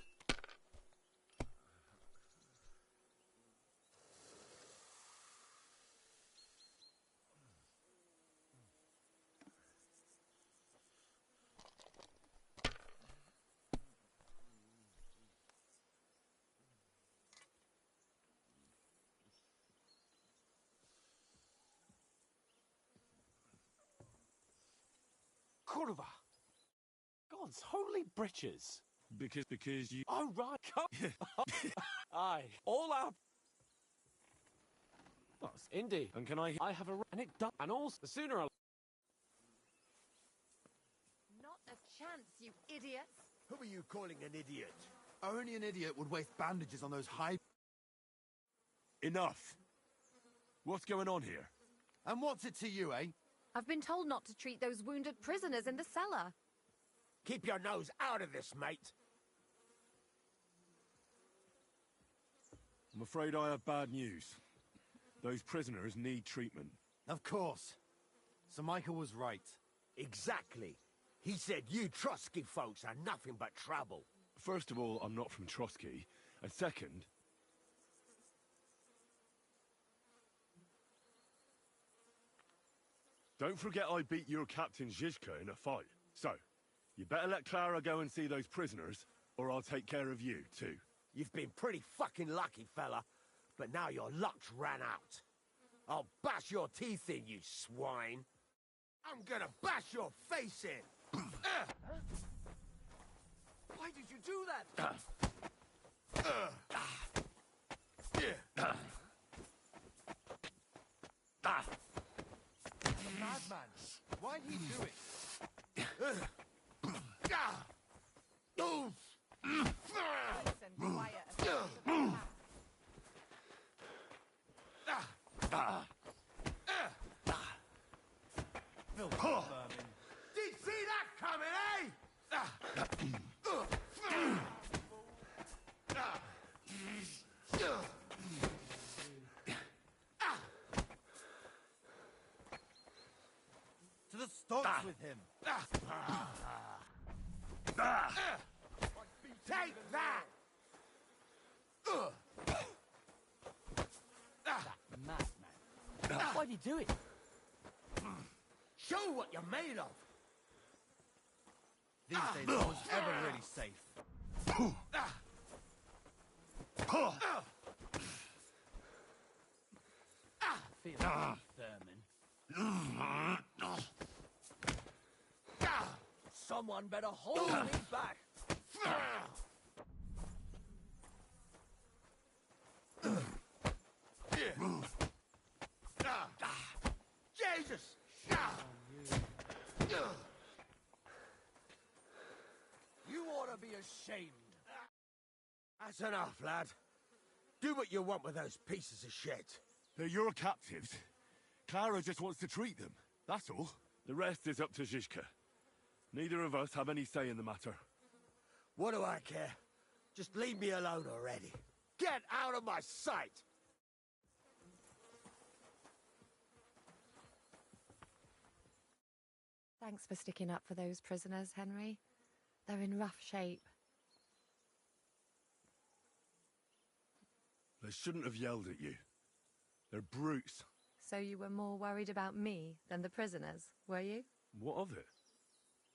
Kurva! God's holy britches! Because you. Oh, right, come. Aye, all our. Indeed. And can I? I have a. And it does. And also, the sooner I. Not a chance, you idiots! Who are you calling an idiot? Only an idiot would waste bandages on those high... Enough. What's going on here? And what's it to you, eh? I've been told not to treat those wounded prisoners in the cellar. Keep your nose out of this, mate. I'm afraid I have bad news. Those prisoners need treatment. Of course. Sir Michael was right. Exactly. He said you Trotsky folks are nothing but trouble. First of all, I'm not from Trotsky. And second... Don't forget I beat your Captain Zizka in a fight. So, you better let Clara go and see those prisoners, or I'll take care of you, too. You've been pretty fucking lucky, fella. But now your luck's ran out. I'll bash your teeth in, you swine. I'm gonna bash your face in. Why did you do that? Madman! Why'd he do it? Listen, quiet. Filthy vermin. Did you see that coming, eh? To the stocks with him! Take that! Madman. Why'd he do it? Show what you're made of! These days, no one's ever really safe. Filthy vermin. Someone better hold me back. Jesus! You ought to be ashamed. That's enough, lad. Do what you want with those pieces of shit. They're your captives. Clara just wants to treat them. That's all. The rest is up to Zizka. Neither of us have any say in the matter. What do I care? Just leave me alone already. Get out of my sight! Thanks for sticking up for those prisoners, Henry. They're in rough shape. They shouldn't have yelled at you. They're brutes. So you were more worried about me than the prisoners, were you? What of it?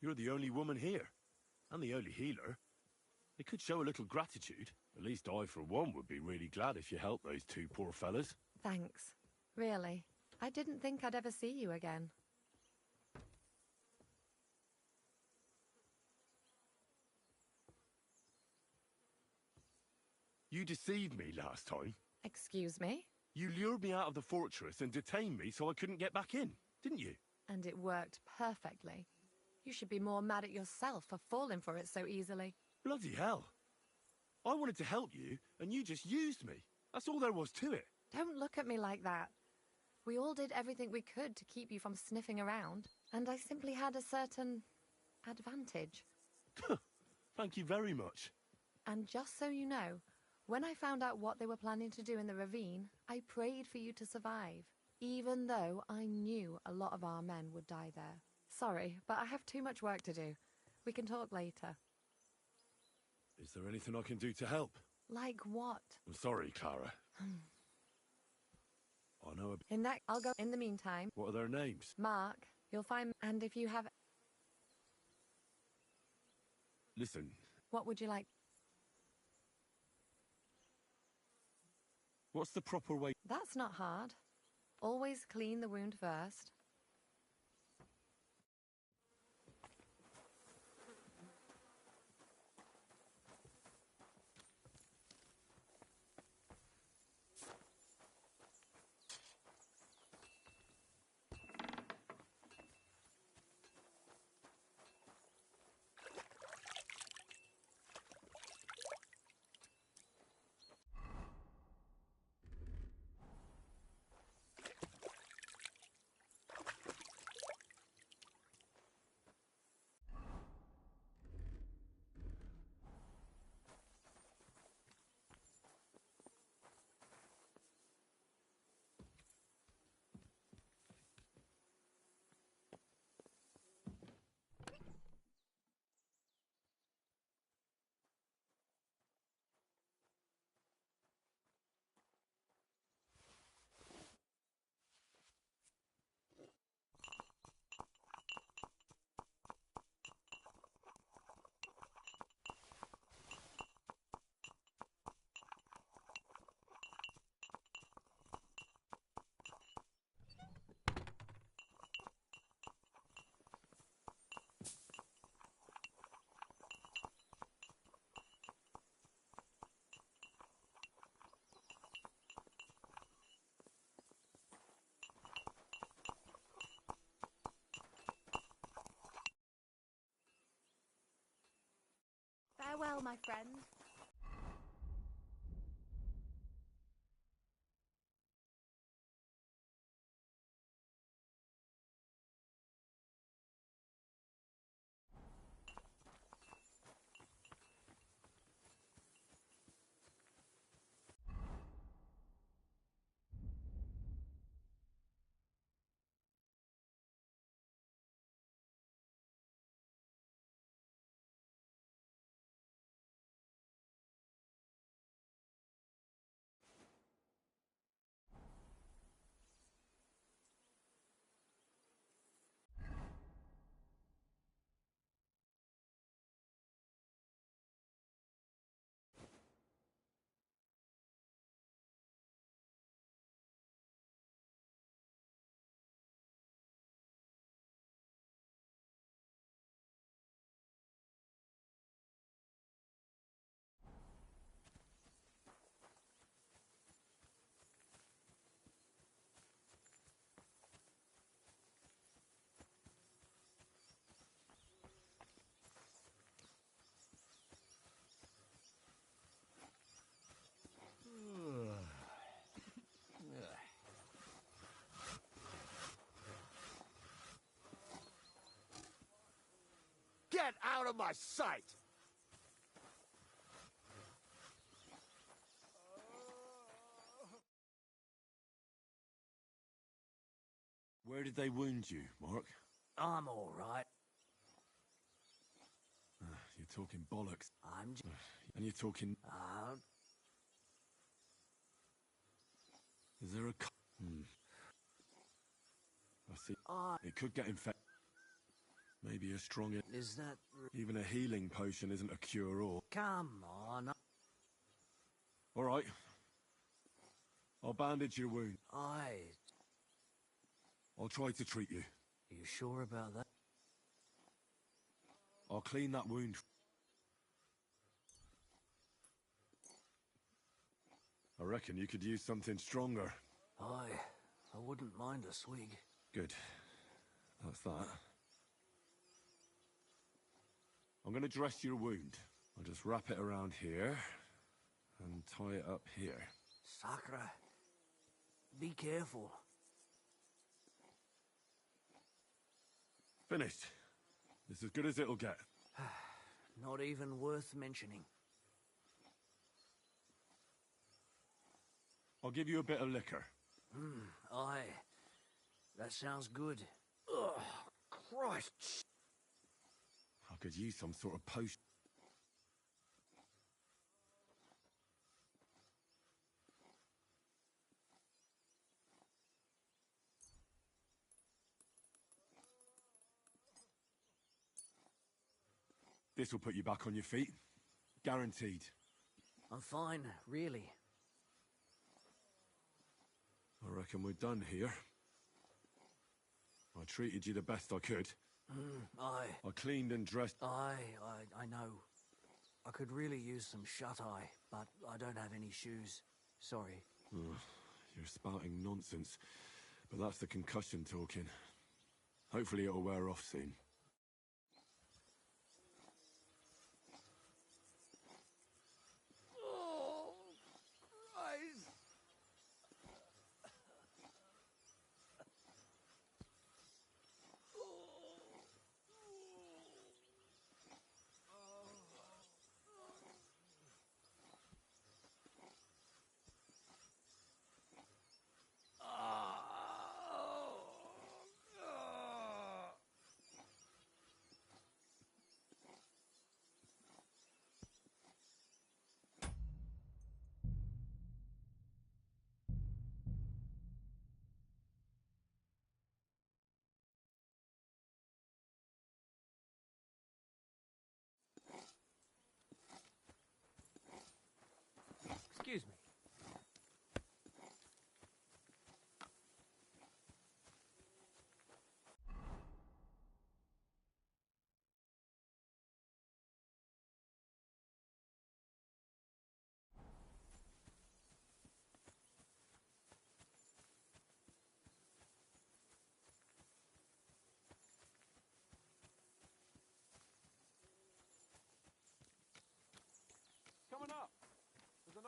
You're the only woman here. And the only healer. They could show a little gratitude. At least I, for one, would be really glad if you helped those two poor fellas. Thanks. Really. I didn't think I'd ever see you again. You deceived me last time. Excuse me? You lured me out of the fortress and detained me so I couldn't get back in, didn't you? And it worked perfectly. You should be more mad at yourself for falling for it so easily. Bloody hell. I wanted to help you, and you just used me. That's all there was to it. Don't look at me like that. We all did everything we could to keep you from sniffing around, and I simply had a certain advantage. Thank you very much. And just so you know, when I found out what they were planning to do in the ravine, I prayed for you to survive, even though I knew a lot of our men would die there. Sorry, but I have too much work to do. We can talk later. Is there anything I can do to help? Like what? I'm sorry, Clara. I know I'll go. In the meantime... What are their names? Mark, you'll find... And if you have... Listen. What would you like? What's the proper way? That's not hard. Always clean the wound first. careful, my friend. Get out of my sight! Where did they wound you, Mark? I'm all right. You're talking bollocks. I'm just... And you're talking... Is there a... I see. It could get infected. Maybe a strong... Is that... Even a healing potion isn't a cure-all. Come on. All right. I'll bandage your wound. I'll try to treat you. Are you sure about that? I'll clean that wound. I reckon you could use something stronger. Aye. I wouldn't mind a swig. Good. That's that. I'm gonna dress your wound. I'll just wrap it around here and tie it up here. Sakra. Be careful. Finished. It's as good as it'll get. Not even worth mentioning. I'll give you a bit of liquor. Aye. That sounds good. Ugh, Christ. I could use some sort of potion. This will put you back on your feet. Guaranteed. I'm fine, really. I reckon we're done here. I treated you the best I could. Aye. I cleaned and dressed. I know. I could really use some shut-eye, but I don't have any shoes. Sorry. You're spouting nonsense, but that's the concussion talking. Hopefully it'll wear off soon.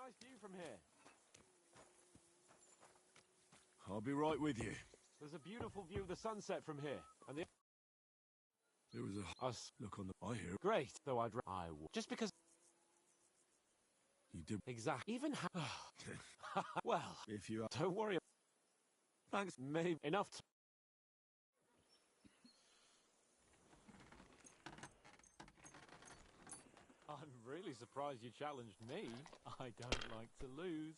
nice view from here. I'll be right with you. There's a beautiful view of the sunset from here, and the There was a look on the. I hear. great. Though I would just because You did. exactly even well. If you. Don't worry. Thanks. Maybe enough. I'm really surprised you challenged me. I don't like to lose.